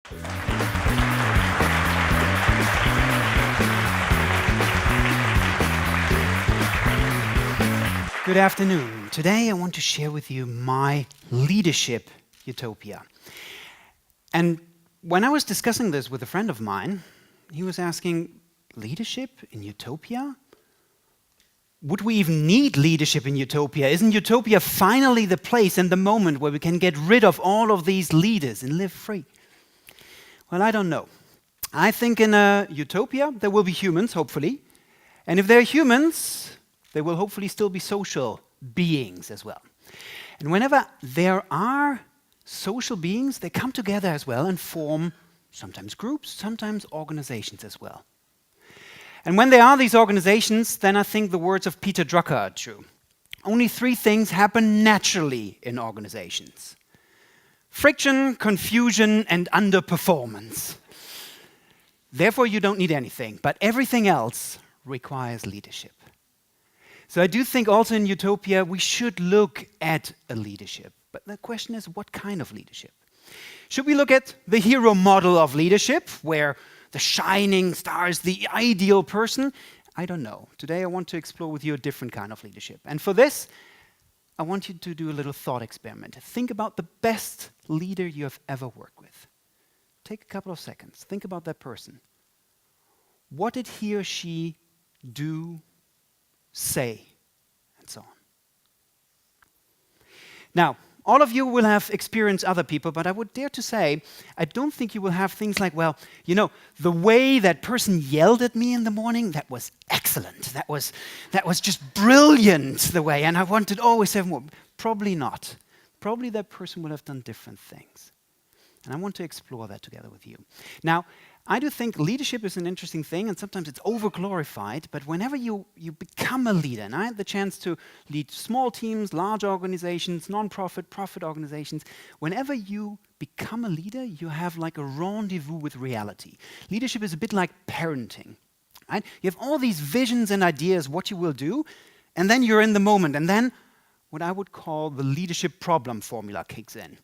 Good afternoon. Today I want to share with you my leadership utopia. And when I was discussing this with a friend of mine, he was asking, leadership in utopia? Would we even need leadership in utopia? Isn't utopia finally the place and the moment where we can get rid of all of these leaders and live free? Well, I don't know. I think in a utopia there will be humans, hopefully. And if there are humans, there will hopefully still be social beings as well. And whenever there are social beings, they come together as well and form sometimes groups, sometimes organizations as well. And when there are these organizations, then I think the words of Peter Drucker are true. Only 3 things happen naturally in organizations: friction, confusion, and underperformance. Therefore, you don't need anything, but everything else requires leadership. So I do think also in utopia we should look at a leadership. But the question is, what kind of leadership? Should we look at the hero model of leadership, where the shining star is the ideal person? I don't know. Today I want to explore with you a different kind of leadership. And for this, I want you to do a little thought experiment. Think about the best leader you have ever worked with. Take a couple of seconds. Think about that person. What did he or she do, say, and so on? Now, all of you will have experienced other people, but I would dare to say, I don't think you will have things like, well, you know, the way that person yelled at me in the morning, that was excellent. That was just brilliant, the way, and I wanted always to have more. Probably not. Probably that person would have done different things. And I want to explore that together with you. Now, I do think leadership is an interesting thing, and sometimes it's over-glorified, but whenever you become a leader, and I had the chance to lead small teams, large organizations, non-profit, profit organizations, whenever you become a leader, you have like a rendezvous with reality. Leadership is a bit like parenting, right? You have all these visions and ideas what you will do, and then you're in the moment, and then what I would call the leadership problem formula kicks in.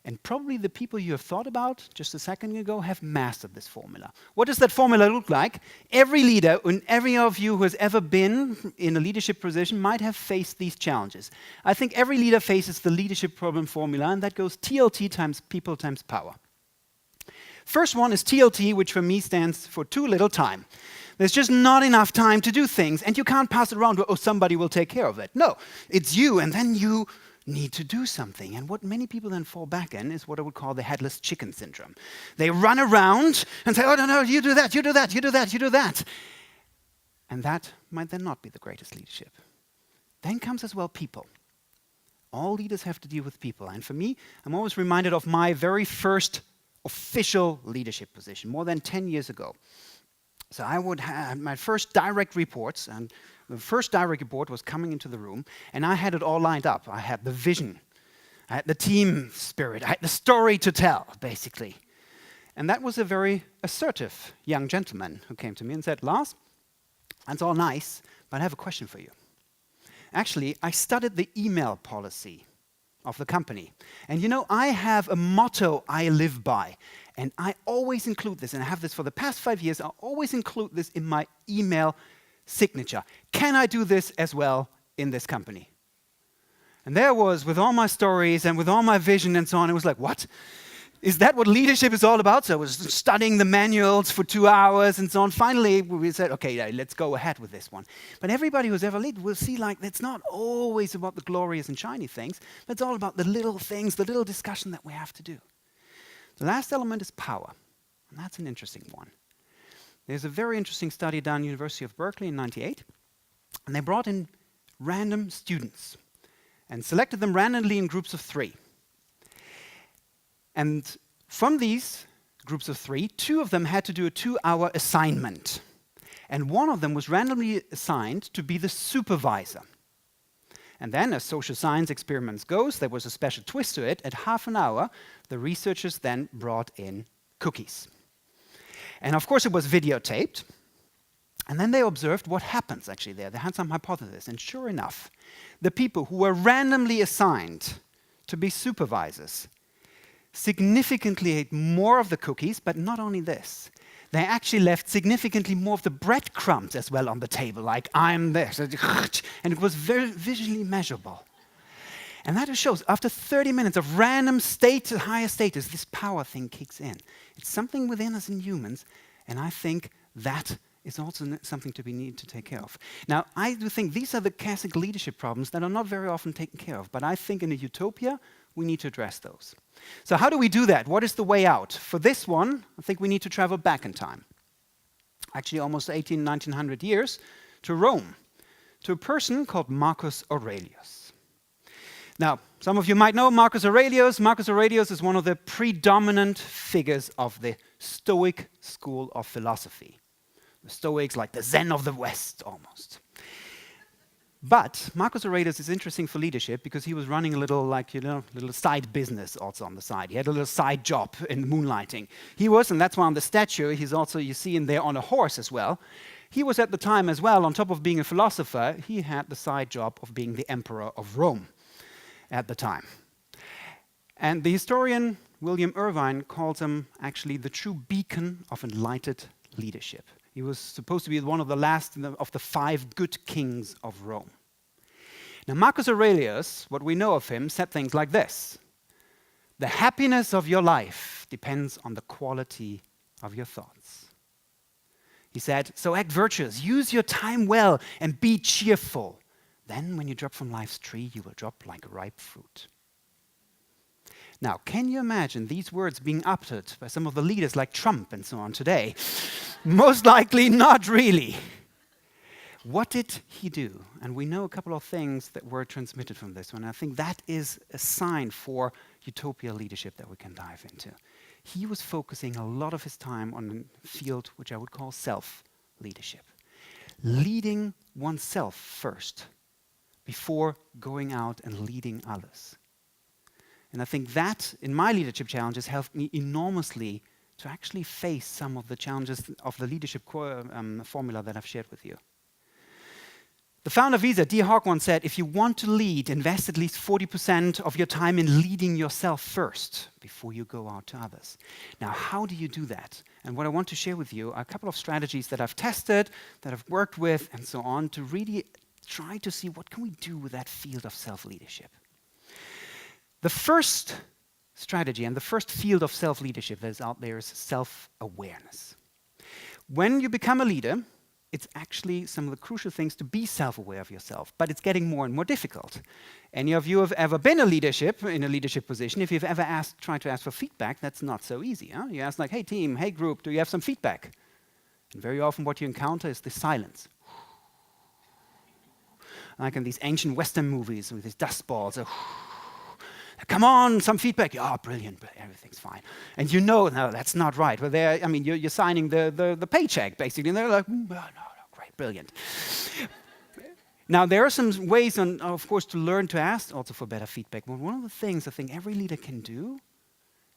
And probably the people you have thought about just a second ago have mastered this formula. What does that formula look like? Every leader and every of you who has ever been in a leadership position might have faced these challenges. I think every leader faces the leadership problem formula, and that goes TLT times people times power. First one is TLT, which for me stands for too little time. There's just not enough time to do things, and you can't pass it around to, oh, somebody will take care of it. No, it's you, and then you need to do something. And what many people then fall back in is what I would call the headless chicken syndrome. They run around and say, oh, no, you do that, you do that, you do that, you do that. And that might then not be the greatest leadership. Then comes as well people. All leaders have to deal with people. And for me, I'm always reminded of my very first official leadership position, more than 10 years ago. So I would have my first direct reports, and the first direct report was coming into the room, and I had it all lined up. I had the vision, I had the team spirit, I had the story to tell, basically. And that was a very assertive young gentleman who came to me and said, Lars, that's all nice, but I have a question for you. Actually, I studied the email policy of the company. And you know, I have a motto I live by, and I always include this, and I have this for the past 5 years, I always include this in my email signature. Can I do this as well in this company? And there I was with all my stories and with all my vision and so on. It was like, what? Is that what leadership is all about? So I was studying the manuals for 2 hours and so on. Finally, we said, okay, let's go ahead with this one. But everybody who's ever led will see like it's not always about the glorious and shiny things, but it's all about the little things, the little discussion that we have to do. The last element is power, and that's an interesting one. There's a very interesting study done at the University of Berkeley in '98, and they brought in random students and selected them randomly in groups of 3. And from these groups of 3, 2 of them had to do a 2-hour assignment. And one of them was randomly assigned to be the supervisor. And then, as social science experiments goes, there was a special twist to it. At half an hour, the researchers then brought in cookies. And of course, it was videotaped. And then they observed what happens actually there. They had some hypothesis. And sure enough, the people who were randomly assigned to be supervisors, significantly ate more of the cookies, but not only this. They actually left significantly more of the breadcrumbs as well on the table, like I'm this, and it was very visually measurable. And that just shows, after 30 minutes of random higher status, this power thing kicks in. It's something within us in humans, and I think that is also something we need to take care of. Now, I do think these are the classic leadership problems that are not very often taken care of, but I think in a utopia, we need to address those. So how do we do that? What is the way out? For this one, I think we need to travel back in time. Actually, almost 1900 years, to Rome, to a person called Marcus Aurelius. Now, some of you might know Marcus Aurelius. Marcus Aurelius is one of the predominant figures of the Stoic school of philosophy. The Stoics, like the Zen of the West, almost. But Marcus Aurelius is interesting for leadership because he was running a little, little side business also on the side. He had a little side job in moonlighting. He was, and that's why on the statue, he's also, you see him there on a horse as well. He was at the time as well, on top of being a philosopher, he had the side job of being the emperor of Rome at the time. And the historian William Irvine calls him actually the true beacon of enlightened leadership. He was supposed to be one of the last of the 5 good kings of Rome. Now, Marcus Aurelius, what we know of him, said things like this: the happiness of your life depends on the quality of your thoughts. He said, so act virtuous, use your time well, and be cheerful. Then, when you drop from life's tree, you will drop like ripe fruit. Now, can you imagine these words being uttered by some of the leaders like Trump and so on today? Most likely not really. What did he do? And we know a couple of things that were transmitted from this one. I think that is a sign for utopia leadership that we can dive into. He was focusing a lot of his time on a field which I would call self-leadership. Leading oneself first before going out and leading others. And I think that, in my leadership challenges, helped me enormously to actually face some of the challenges of the leadership formula that I've shared with you. The founder of Visa, D. Hawk, once said, if you want to lead, invest at least 40% of your time in leading yourself first before you go out to others. Now, how do you do that? And what I want to share with you are a couple of strategies that I've tested, that I've worked with, and so on, to really try to see what can we do with that field of self-leadership. The first strategy and the first field of self-leadership that is out there is self-awareness. When you become a leader, it's actually some of the crucial things to be self-aware of yourself, but it's getting more and more difficult. Any of you have ever been in a leadership position, if you've ever tried to ask for feedback, that's not so easy. Huh? You ask like, hey team, hey group, do you have some feedback? And very often what you encounter is the silence. Like in these ancient Western movies with these dust balls. Come on, some feedback. Yeah, brilliant, but everything's fine. And you know, no, that's not right. But you're signing the paycheck, basically. And they're like, no, great, brilliant. Now, there are some ways, of course, to learn to ask also for better feedback. But one of the things I think every leader can do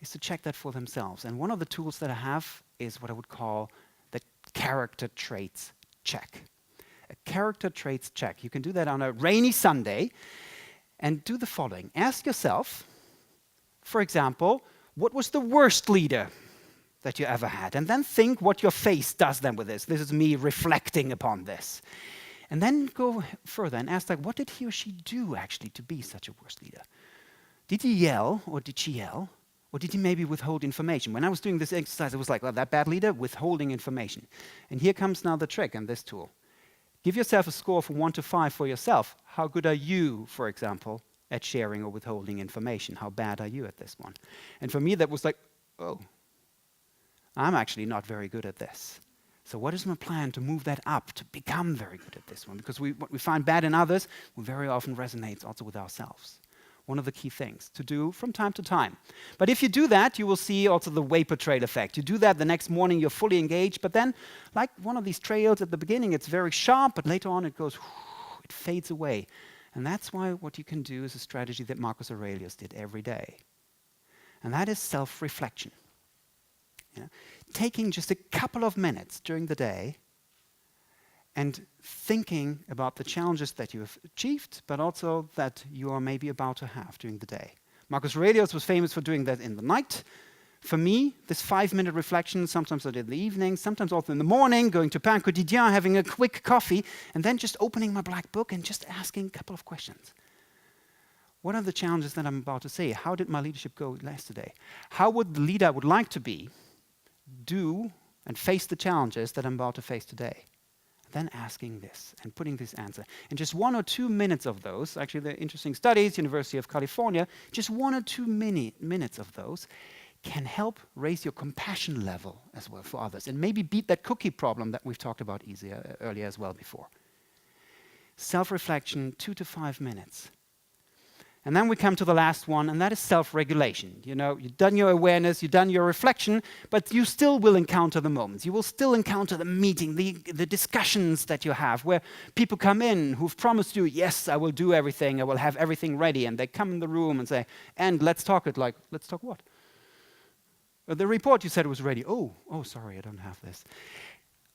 is to check that for themselves. And one of the tools that I have is what I would call the character traits check. A character traits check. You can do that on a rainy Sunday. And do the following. Ask yourself, for example, what was the worst leader that you ever had? And then think what your face does then with this. This is me reflecting upon this. And then go further and ask, what did he or she do actually to be such a worst leader? Did he yell or did she yell? Or did he maybe withhold information? When I was doing this exercise, it was like, well, that bad leader withholding information. And here comes now the trick in this tool. Give yourself a score from 1 to 5 for yourself. How good are you, for example, at sharing or withholding information? How bad are you at this one? And for me, that was like, oh, I'm actually not very good at this. So what is my plan to move that up, to become very good at this one? Because what we find bad in others will very often resonates also with ourselves. One of the key things to do from time to time. But if you do that, you will see also the vapor trail effect. You do that the next morning, you're fully engaged, but then, like one of these trails at the beginning, it's very sharp, but later on it goes, it fades away. And that's why what you can do is a strategy that Marcus Aurelius did every day. And that is self-reflection. Taking just a couple of minutes during the day and thinking about the challenges that you have achieved, but also that you are maybe about to have during the day. Marcus Aurelius was famous for doing that in the night. For me, this 5-minute reflection, sometimes I did in the evening, sometimes also in the morning, going to Pain Quotidien, having a quick coffee, and then just opening my black book and just asking a couple of questions. What are the challenges that I'm about to say? How did my leadership go yesterday? How would the leader I would like to be do and face the challenges that I'm about to face today? Then asking this and putting this answer. And just 1 or 2 minutes of those, actually they're interesting studies, University of California, just 1 or 2 minutes of those can help raise your compassion level as well for others and maybe beat that cookie problem that we've talked about earlier as well before. Self-reflection, 2 to 5 minutes. And then we come to the last one, and that is self-regulation. You know, you've done your awareness, you've done your reflection, but you still will encounter the moments. You will still encounter the meeting, the discussions that you have, where people come in who've promised you, yes, I will do everything, I will have everything ready, and they come in the room and say, and let's talk it like, let's talk what? The report you said was ready. Oh, sorry, I don't have this.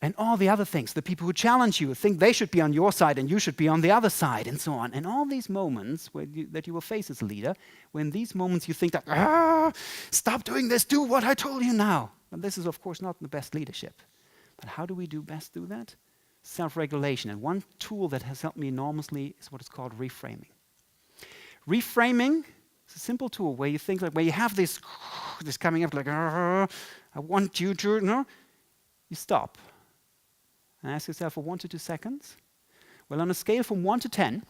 And all the other things, the people who challenge you think they should be on your side and you should be on the other side and so on. And all these moments that you will face as a leader, when these moments you think that, stop doing this, do what I told you now. And this is, of course, not the best leadership. But how do we best do that? Self-regulation. And one tool that has helped me enormously is what is called reframing. Reframing is a simple tool where you think, like, where you have this coming up, like, I want you to, no? You stop. And ask yourself for 1 to 2 seconds. Well, on a scale from 1 to 10,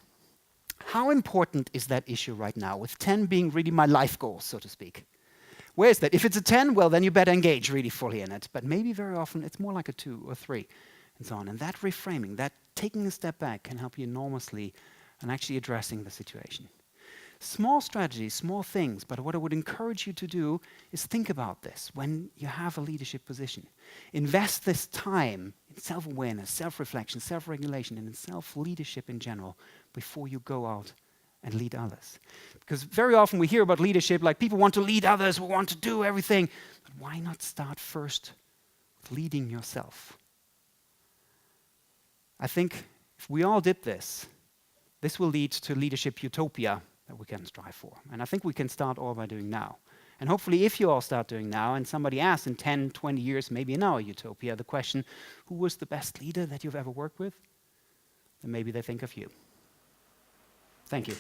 how important is that issue right now? With 10 being really my life goal, so to speak. Where is that? If it's a 10, well, then you better engage really fully in it. But maybe very often it's more like a 2 or 3 and so on. And that reframing, that taking a step back can help you enormously in actually addressing the situation. Small strategies, small things, but what I would encourage you to do is think about this when you have a leadership position. Invest this time in self-awareness, self-reflection, self-regulation, and in self-leadership in general before you go out and lead others. Because very often we hear about leadership like people want to lead others, we want to do everything. But why not start first with leading yourself? I think if we all did this, this will lead to leadership utopia that we can strive for. And I think we can start all by doing now. And hopefully if you all start doing now and somebody asks in 10, 20 years, maybe in our utopia, the question, who was the best leader that you've ever worked with? Then maybe they think of you. Thank you.